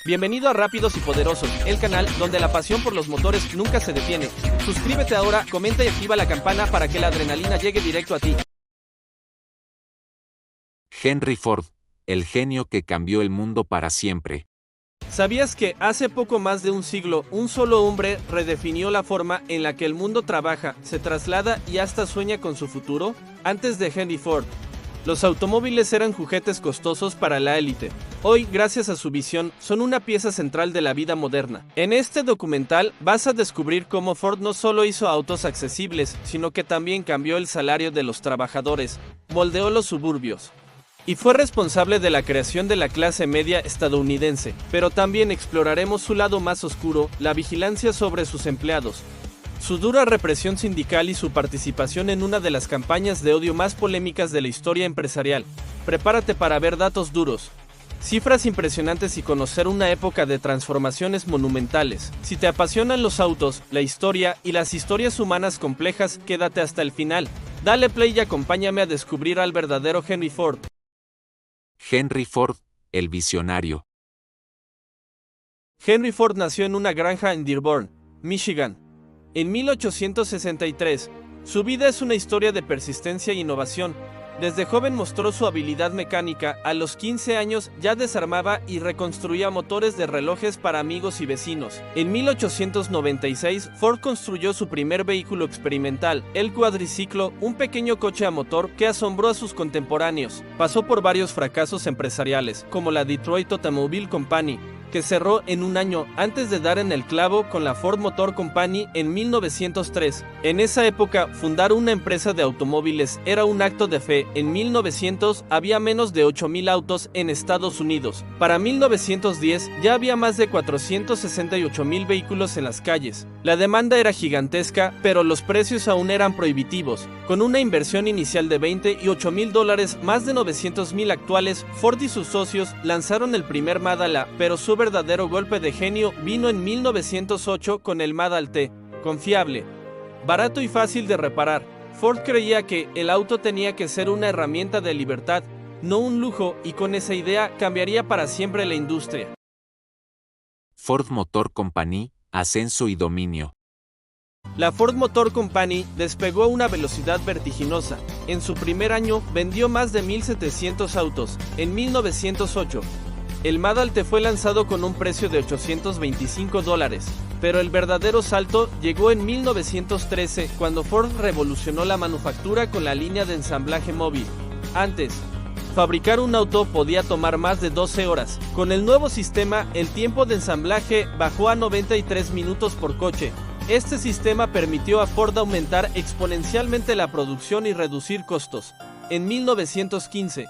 Bienvenido a Rápidos y Poderosos, el canal donde la pasión por los motores nunca se detiene. Suscríbete ahora, comenta y activa la campana para que la adrenalina llegue directo a ti. Henry Ford, el genio que cambió el mundo para siempre. ¿Sabías que hace poco más de un siglo, un solo hombre redefinió la forma en la que el mundo trabaja, se traslada y hasta sueña con su futuro? Antes de Henry Ford, los automóviles eran juguetes costosos para la élite. Hoy, gracias a su visión, son una pieza central de la vida moderna. En este documental vas a descubrir cómo Ford no solo hizo autos accesibles, sino que también cambió el salario de los trabajadores, moldeó los suburbios y fue responsable de la creación de la clase media estadounidense. Pero también exploraremos su lado más oscuro, la vigilancia sobre sus empleados, su dura represión sindical y su participación en una de las campañas de odio más polémicas de la historia empresarial. Prepárate para ver datos duros, cifras impresionantes y conocer una época de transformaciones monumentales. Si te apasionan los autos, la historia y las historias humanas complejas, quédate hasta el final. Dale play y acompáñame a descubrir al verdadero Henry Ford. Henry Ford, el visionario. Henry Ford nació en una granja en Dearborn, Michigan, en 1863. Su vida es una historia de persistencia e innovación. Desde joven mostró su habilidad mecánica. A los 15 años ya desarmaba y reconstruía motores de relojes para amigos y vecinos. En 1896, Ford construyó su primer vehículo experimental, el cuadriciclo, un pequeño coche a motor que asombró a sus contemporáneos. Pasó por varios fracasos empresariales, como la Detroit Automobile Company, que cerró en un año antes de dar en el clavo con la Ford Motor Company en 1903. En esa época, fundar una empresa de automóviles era un acto de fe. En 1900 había menos de 8,000 autos en Estados Unidos. Para 1910 ya había más de 468,000 vehículos en las calles. La demanda era gigantesca, pero los precios aún eran prohibitivos. Con una inversión inicial de $20 y $8,000, más de 900,000 actuales, Ford y sus socios lanzaron el primer Model A, pero su verdadero golpe de genio vino en 1908 con el Model T, confiable, barato y fácil de reparar. Ford creía que el auto tenía que ser una herramienta de libertad, no un lujo, y con esa idea cambiaría para siempre la industria. Ford Motor Company, ascenso y dominio. La Ford Motor Company despegó a una velocidad vertiginosa. En su primer año vendió más de 1,700 autos. En 1908, el Model T fue lanzado con un precio de $825, pero el verdadero salto llegó en 1913, cuando Ford revolucionó la manufactura con la línea de ensamblaje móvil. Antes, fabricar un auto podía tomar más de 12 horas. Con el nuevo sistema, el tiempo de ensamblaje bajó a 93 minutos por coche. Este sistema permitió a Ford aumentar exponencialmente la producción y reducir costos. En 1915,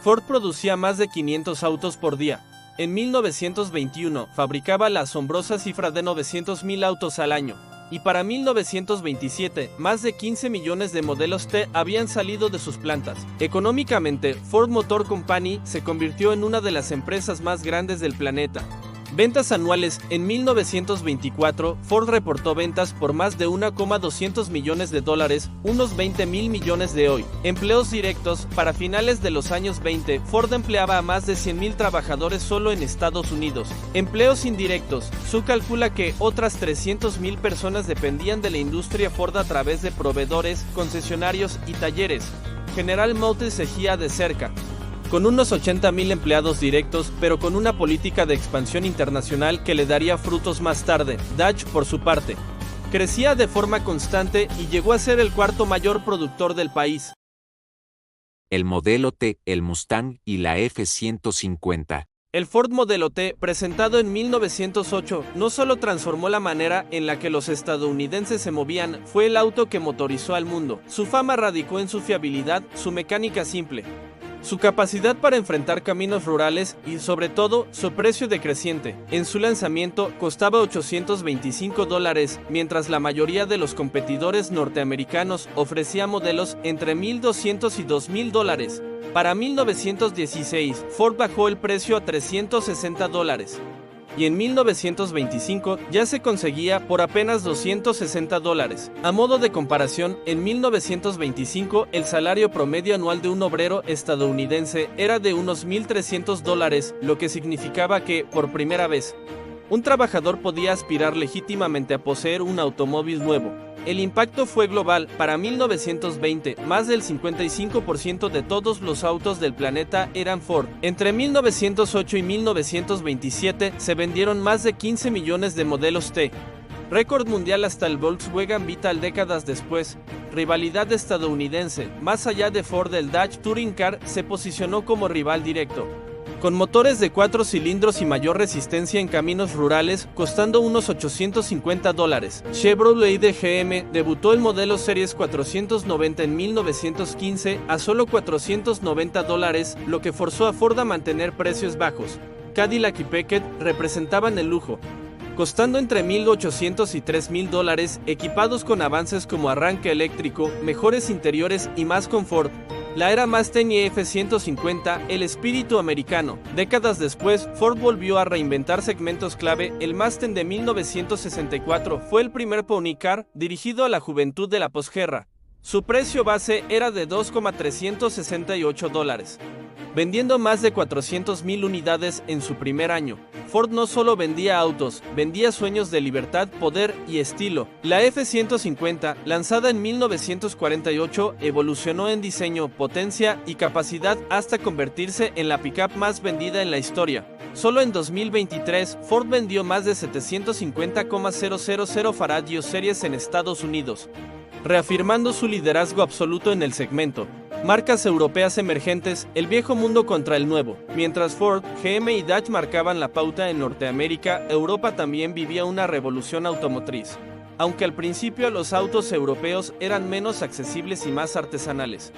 Ford producía más de 500 autos por día. En 1921, fabricaba la asombrosa cifra de 900,000 autos al año. Y para 1927, más de 15 millones de modelos T habían salido de sus plantas. Económicamente, Ford Motor Company se convirtió en una de las empresas más grandes del planeta. Ventas anuales. En 1924, Ford reportó ventas por más de $1,200 millones, unos 20,000 millones de hoy. Empleos directos. Para finales de los años 20, Ford empleaba a más de 100,000 trabajadores solo en Estados Unidos. Empleos indirectos. Su calcula que otras 300,000 personas dependían de la industria Ford a través de proveedores, concesionarios y talleres. General Motors seguía de cerca, con unos 80,000 empleados directos, pero con una política de expansión internacional que le daría frutos más tarde. Dodge, por su parte, crecía de forma constante y llegó a ser el cuarto mayor productor del país. El modelo T, el Mustang y la F-150. El Ford Modelo T, presentado en 1908, no solo transformó la manera en la que los estadounidenses se movían, fue el auto que motorizó al mundo. Su fama radicó en su fiabilidad, su mecánica simple, su capacidad para enfrentar caminos rurales y, sobre todo, su precio decreciente. En su lanzamiento costaba $825, mientras la mayoría de los competidores norteamericanos ofrecía modelos entre $1,200 y $2,000. Para 1916, Ford bajó el precio a $360. y en 1925 ya se conseguía por apenas $260. A modo de comparación, en 1925 el salario promedio anual de un obrero estadounidense era de unos $1,300, lo que significaba que, por primera vez, un trabajador podía aspirar legítimamente a poseer un automóvil nuevo. El impacto fue global. Para 1920, más del 55% de todos los autos del planeta eran Ford. Entre 1908 y 1927 se vendieron más de 15 millones de modelos T. Récord mundial hasta el Volkswagen Beetle décadas después. Rivalidad estadounidense. Más allá de Ford, el Dodge Touring Car se posicionó como rival directo. Con motores de 4 cilindros y mayor resistencia en caminos rurales, costando unos $850. Chevrolet de GM debutó el modelo Series 490 en 1915 a solo $490, lo que forzó a Ford a mantener precios bajos. Cadillac y Packard representaban el lujo, costando entre $1,800 y $3,000, equipados con avances como arranque eléctrico, mejores interiores y más confort. La era Mustang y F-150, el espíritu americano. Décadas después, Ford volvió a reinventar segmentos clave. El Mustang de 1964 fue el primer pony car dirigido a la juventud de la posguerra. Su precio base era de $2,368, vendiendo más de 400,000 unidades en su primer año. Ford no solo vendía autos, vendía sueños de libertad, poder y estilo. La F-150, lanzada en 1948, evolucionó en diseño, potencia y capacidad hasta convertirse en la pickup más vendida en la historia. Solo en 2023, Ford vendió más de 750,000 Faradio Series en Estados Unidos, reafirmando su liderazgo absoluto en el segmento. Marcas europeas emergentes, el viejo mundo contra el nuevo. Mientras Ford, GM y Dodge marcaban la pauta en Norteamérica, Europa también vivía una revolución automotriz. Aunque al principio los autos europeos eran menos accesibles y más artesanales.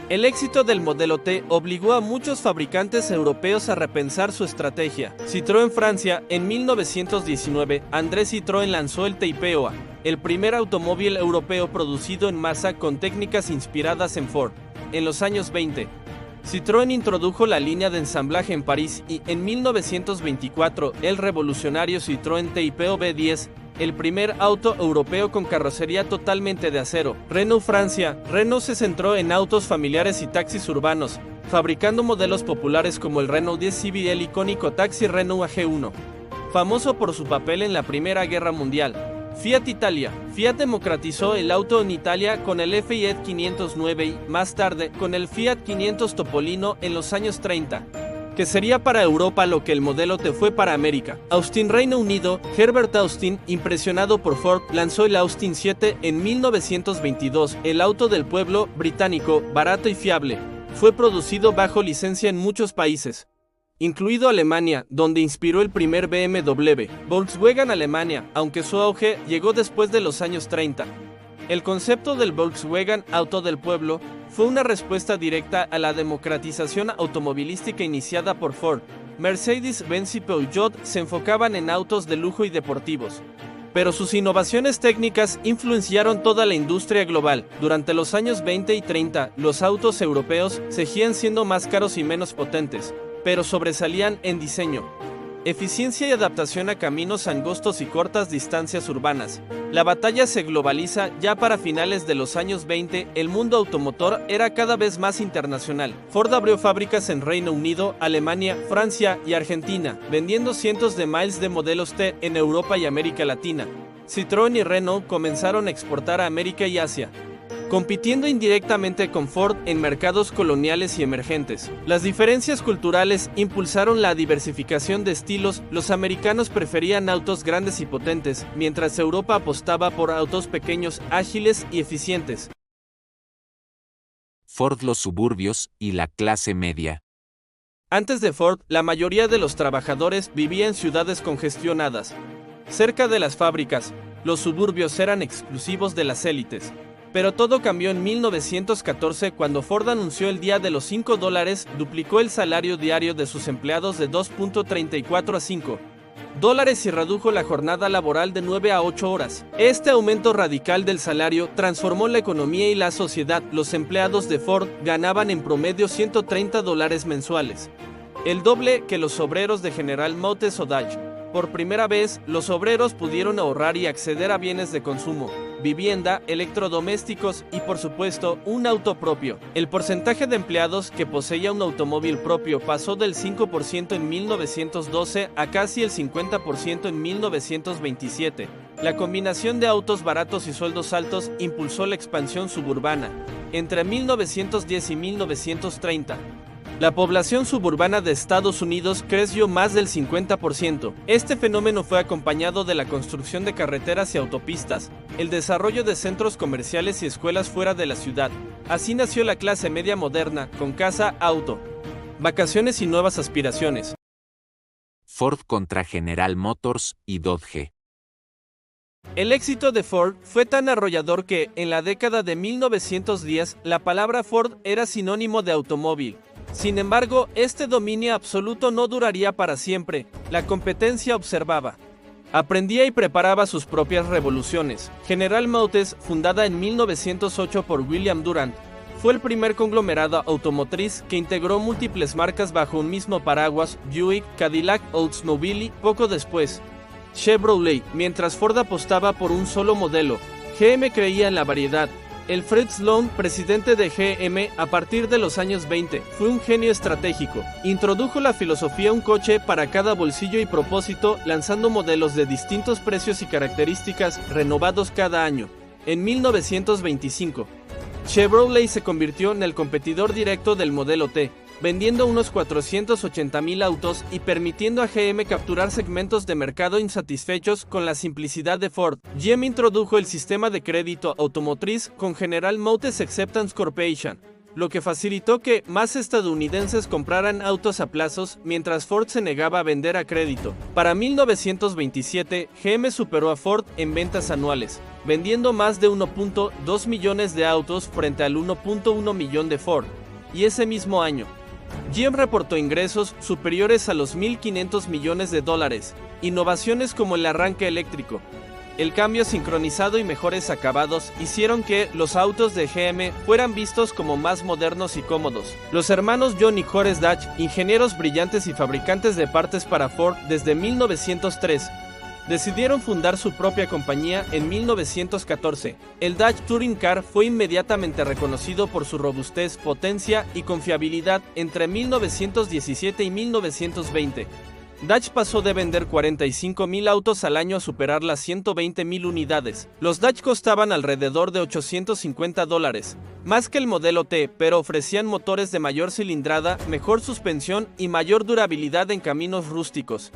El éxito del modelo T obligó a muchos fabricantes europeos a repensar su estrategia. Citroën Francia, en 1919, André Citroën lanzó el Type-A, el primer automóvil europeo producido en masa con técnicas inspiradas en Ford. En los años 20, Citroën introdujo la línea de ensamblaje en París y, en 1924, el revolucionario Citroën Type-A B10, el primer auto europeo con carrocería totalmente de acero. Renault Francia. Renault se centró en autos familiares y taxis urbanos, fabricando modelos populares como el Renault 10 CV y el icónico taxi Renault AG1, famoso por su papel en la Primera Guerra Mundial. Fiat Italia. Fiat democratizó el auto en Italia con el Fiat 509 y, más tarde, con el Fiat 500 Topolino en los años 30, que sería para Europa lo que el modelo T fue para América. Austin, Reino Unido. Herbert Austin, impresionado por Ford, lanzó el Austin 7 en 1922, el auto del pueblo británico, barato y fiable. Fue producido bajo licencia en muchos países, incluido Alemania, donde inspiró el primer BMW. Volkswagen Alemania, aunque su auge llegó después de los años 30. El concepto del Volkswagen Auto del Pueblo fue una respuesta directa a la democratización automovilística iniciada por Ford. Mercedes-Benz y Peugeot se enfocaban en autos de lujo y deportivos, pero sus innovaciones técnicas influenciaron toda la industria global. Durante los años 20 y 30, los autos europeos seguían siendo más caros y menos potentes, pero sobresalían en diseño, eficiencia y adaptación a caminos angostos y cortas distancias urbanas. La batalla se globaliza. Ya para finales de los años 20, el mundo automotor era cada vez más internacional. Ford abrió fábricas en Reino Unido, Alemania, Francia y Argentina, vendiendo cientos de miles de modelos T en Europa y América Latina. Citroën y Renault comenzaron a exportar a América y Asia, compitiendo indirectamente con Ford en mercados coloniales y emergentes. Las diferencias culturales impulsaron la diversificación de estilos. Los americanos preferían autos grandes y potentes, mientras Europa apostaba por autos pequeños, ágiles y eficientes. Ford, los suburbios y la clase media. Antes de Ford, la mayoría de los trabajadores vivía en ciudades congestionadas, cerca de las fábricas. Los suburbios eran exclusivos de las élites. Pero todo cambió en 1914 cuando Ford anunció el día de los $5, duplicó el salario diario de sus empleados de 2.34 a $5 y redujo la jornada laboral de 9 a 8 horas. Este aumento radical del salario transformó la economía y la sociedad. Los empleados de Ford ganaban en promedio $130 mensuales, el doble que los obreros de General Motors o Dodge. Por primera vez, los obreros pudieron ahorrar y acceder a bienes de consumo, vivienda, electrodomésticos y, por supuesto, un auto propio. El porcentaje de empleados que poseía un automóvil propio pasó del 5% en 1912 a casi el 50% en 1927. La combinación de autos baratos y sueldos altos impulsó la expansión suburbana. Entre 1910 y 1930, la población suburbana de Estados Unidos creció más del 50%. Este fenómeno fue acompañado de la construcción de carreteras y autopistas, el desarrollo de centros comerciales y escuelas fuera de la ciudad. Así nació la clase media moderna, con casa, auto, vacaciones y nuevas aspiraciones. Ford contra General Motors y Dodge. El éxito de Ford fue tan arrollador que, en la década de 1910, la palabra Ford era sinónimo de automóvil. Sin embargo, este dominio absoluto no duraría para siempre. La competencia observaba, aprendía y preparaba sus propias revoluciones. General Motors, fundada en 1908 por William Durant, fue el primer conglomerado automotriz que integró múltiples marcas bajo un mismo paraguas: Buick, Cadillac, Oldsmobile. Poco después, Chevrolet. Mientras Ford apostaba por un solo modelo, GM creía en la variedad. El Fred Sloan, presidente de GM a partir de los años 20, fue un genio estratégico. Introdujo la filosofía un coche para cada bolsillo y propósito, lanzando modelos de distintos precios y características renovados cada año. En 1925, Chevrolet se convirtió en el competidor directo del modelo T, vendiendo unos 480,000 autos y permitiendo a GM capturar segmentos de mercado insatisfechos con la simplicidad de Ford. GM introdujo el sistema de crédito automotriz con General Motors Acceptance Corporation, lo que facilitó que más estadounidenses compraran autos a plazos, mientras Ford se negaba a vender a crédito. Para 1927, GM superó a Ford en ventas anuales, vendiendo más de 1.2 millones de autos frente al 1.1 millón de Ford. Y ese mismo año, GM reportó ingresos superiores a los $1.500 millones. Innovaciones como el arranque eléctrico, el cambio sincronizado y mejores acabados hicieron que los autos de GM fueran vistos como más modernos y cómodos. Los hermanos John y Horace Dodge, ingenieros brillantes y fabricantes de partes para Ford desde 1903, decidieron fundar su propia compañía en 1914. El Dodge Touring Car fue inmediatamente reconocido por su robustez, potencia y confiabilidad. Entre 1917 y 1920, Dodge pasó de vender 45,000 autos al año a superar las 120,000 unidades. Los Dodge costaban alrededor de $850, más que el modelo T, pero ofrecían motores de mayor cilindrada, mejor suspensión y mayor durabilidad en caminos rústicos,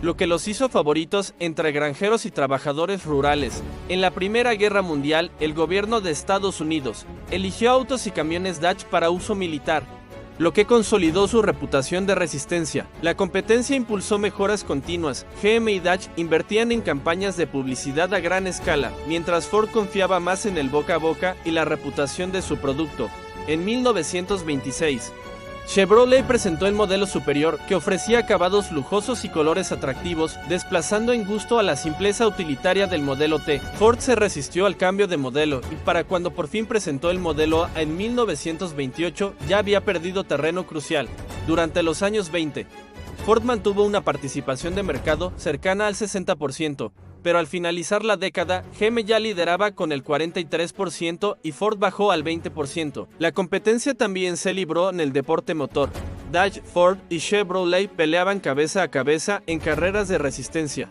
lo que los hizo favoritos entre granjeros y trabajadores rurales. En la Primera Guerra Mundial, el gobierno de Estados Unidos eligió autos y camiones Dodge para uso militar, lo que consolidó su reputación de resistencia. La competencia impulsó mejoras continuas. GM y Dodge invertían en campañas de publicidad a gran escala, mientras Ford confiaba más en el boca a boca y la reputación de su producto. En 1926, Chevrolet presentó el modelo superior, que ofrecía acabados lujosos y colores atractivos, desplazando en gusto a la simpleza utilitaria del modelo T. Ford se resistió al cambio de modelo y para cuando por fin presentó el modelo A en 1928 ya había perdido terreno crucial. Durante los años 20, Ford mantuvo una participación de mercado cercana al 60%, pero al finalizar la década, GM ya lideraba con el 43% y Ford bajó al 20%. La competencia también se libró en el deporte motor. Dodge, Ford y Chevrolet peleaban cabeza a cabeza en carreras de resistencia,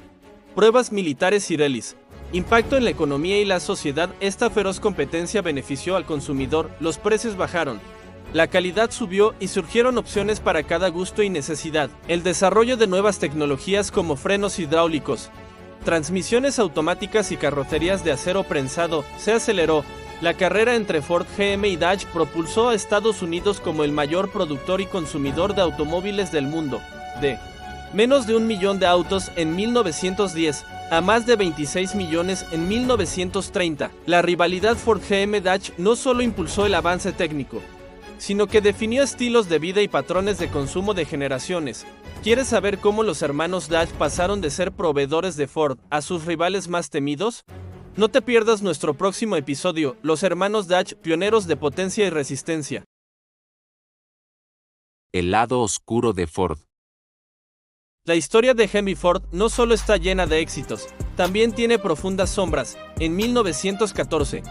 pruebas militares y rallies. Impacto en la economía y la sociedad. Esta feroz competencia benefició al consumidor, los precios bajaron, la calidad subió y surgieron opciones para cada gusto y necesidad. El desarrollo de nuevas tecnologías como frenos hidráulicos, transmisiones automáticas y carrocerías de acero prensado se aceleró. La carrera entre Ford, GM y Dodge propulsó a Estados Unidos como el mayor productor y consumidor de automóviles del mundo, de menos de 1 millón de autos en 1910 a más de 26 millones en 1930. La rivalidad Ford-GM-Dodge no solo impulsó el avance técnico, sino que definió estilos de vida y patrones de consumo de generaciones. ¿Quieres saber cómo los hermanos Dodge pasaron de ser proveedores de Ford a sus rivales más temidos? No te pierdas nuestro próximo episodio, Los hermanos Dodge, pioneros de potencia y resistencia. El lado oscuro de Ford. La historia de Henry Ford no solo está llena de éxitos, también tiene profundas sombras. En 1914,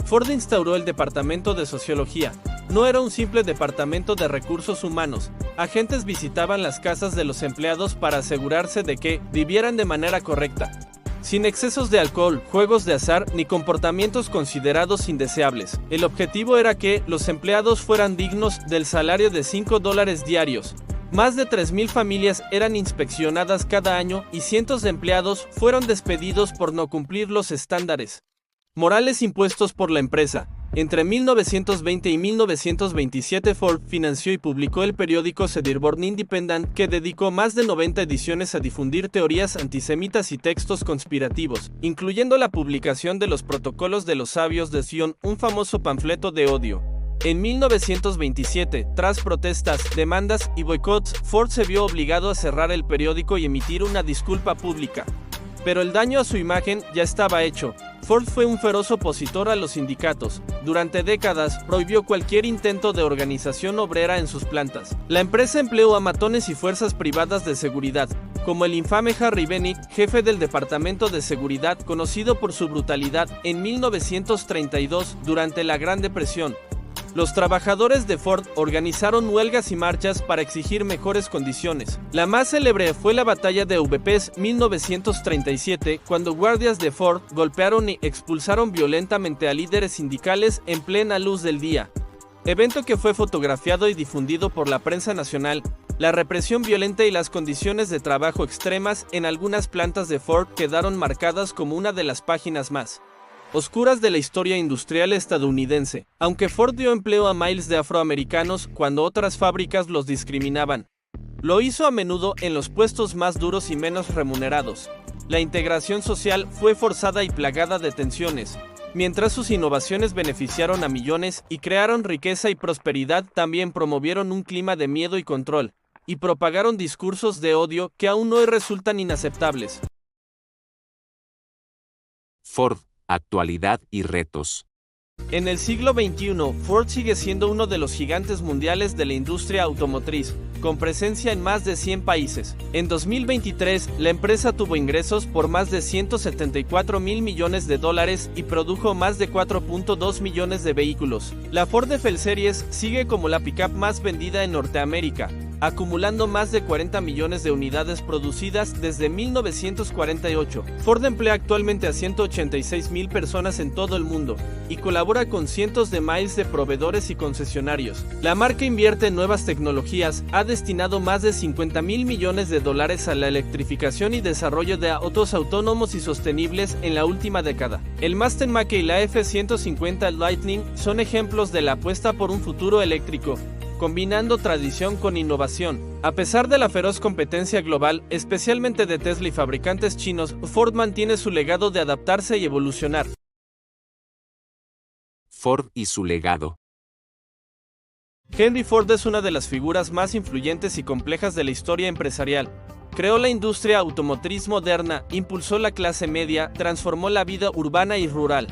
Ford instauró el Departamento de Sociología. No era un simple departamento de recursos humanos. Agentes visitaban las casas de los empleados para asegurarse de que vivieran de manera correcta, sin excesos de alcohol, juegos de azar ni comportamientos considerados indeseables. El objetivo era que los empleados fueran dignos del salario de $5 diarios. Más de 3.000 familias eran inspeccionadas cada año y cientos de empleados fueron despedidos por no cumplir los estándares morales impuestos por la empresa. Entre 1920 y 1927 Ford financió y publicó el periódico The Dearborn Independent, que dedicó más de 90 ediciones a difundir teorías antisemitas y textos conspirativos, incluyendo la publicación de los Protocolos de los Sabios de Sion, un famoso panfleto de odio. En 1927, tras protestas, demandas y boicots, Ford se vio obligado a cerrar el periódico y emitir una disculpa pública. Pero el daño a su imagen ya estaba hecho. Ford fue un feroz opositor a los sindicatos. Durante décadas, prohibió cualquier intento de organización obrera en sus plantas. La empresa empleó a matones y fuerzas privadas de seguridad, como el infame Harry Bennett, jefe del Departamento de Seguridad, conocido por su brutalidad. En 1932, durante la Gran Depresión, los trabajadores de Ford organizaron huelgas y marchas para exigir mejores condiciones. La más célebre fue la batalla de VPs 1937, cuando guardias de Ford golpearon y expulsaron violentamente a líderes sindicales en plena luz del día. Evento que fue fotografiado y difundido por la prensa nacional. La represión violenta y las condiciones de trabajo extremas en algunas plantas de Ford quedaron marcadas como una de las páginas más oscuras de la historia industrial estadounidense. Aunque Ford dio empleo a miles de afroamericanos cuando otras fábricas los discriminaban, lo hizo a menudo en los puestos más duros y menos remunerados. La integración social fue forzada y plagada de tensiones. Mientras sus innovaciones beneficiaron a millones y crearon riqueza y prosperidad, también promovieron un clima de miedo y control, y propagaron discursos de odio que aún hoy resultan inaceptables. Ford, actualidad y retos. En el siglo XXI, Ford sigue siendo uno de los gigantes mundiales de la industria automotriz, con presencia en más de 100 países. En 2023, la empresa tuvo ingresos por más de $174.000 millones y produjo más de 4.2 millones de vehículos. La Ford F-Series sigue como la pickup más vendida en Norteamérica, acumulando más de 40 millones de unidades producidas desde 1948. Ford emplea actualmente a 186.000 personas en todo el mundo y colabora con cientos de miles de proveedores y concesionarios. La marca invierte en nuevas tecnologías, ha destinado más de $50.000 millones a la electrificación y desarrollo de autos autónomos y sostenibles en la última década. El Mustang Mach-E y la F-150 Lightning son ejemplos de la apuesta por un futuro eléctrico, combinando tradición con innovación. A pesar de la feroz competencia global, especialmente de Tesla y fabricantes chinos, Ford mantiene su legado de adaptarse y evolucionar. Ford y su legado. Henry Ford es una de las figuras más influyentes y complejas de la historia empresarial. Creó la industria automotriz moderna, impulsó la clase media, transformó la vida urbana y rural,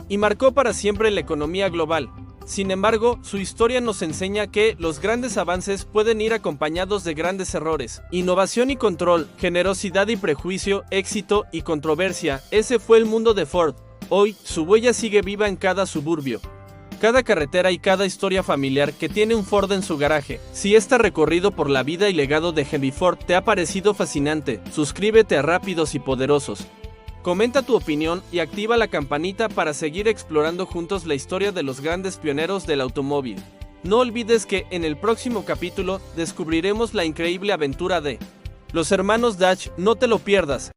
y marcó para siempre la economía global. Sin embargo, su historia nos enseña que los grandes avances pueden ir acompañados de grandes errores. Innovación y control, generosidad y prejuicio, éxito y controversia. Ese fue el mundo de Ford. Hoy, su huella sigue viva en cada suburbio, cada carretera y cada historia familiar que tiene un Ford en su garaje. Si este recorrido por la vida y legado de Henry Ford te ha parecido fascinante, suscríbete a Rápidos y Poderosos. Comenta tu opinión y activa la campanita para seguir explorando juntos la historia de los grandes pioneros del automóvil. No olvides que en el próximo capítulo descubriremos la increíble aventura de los hermanos Dutch. No te lo pierdas.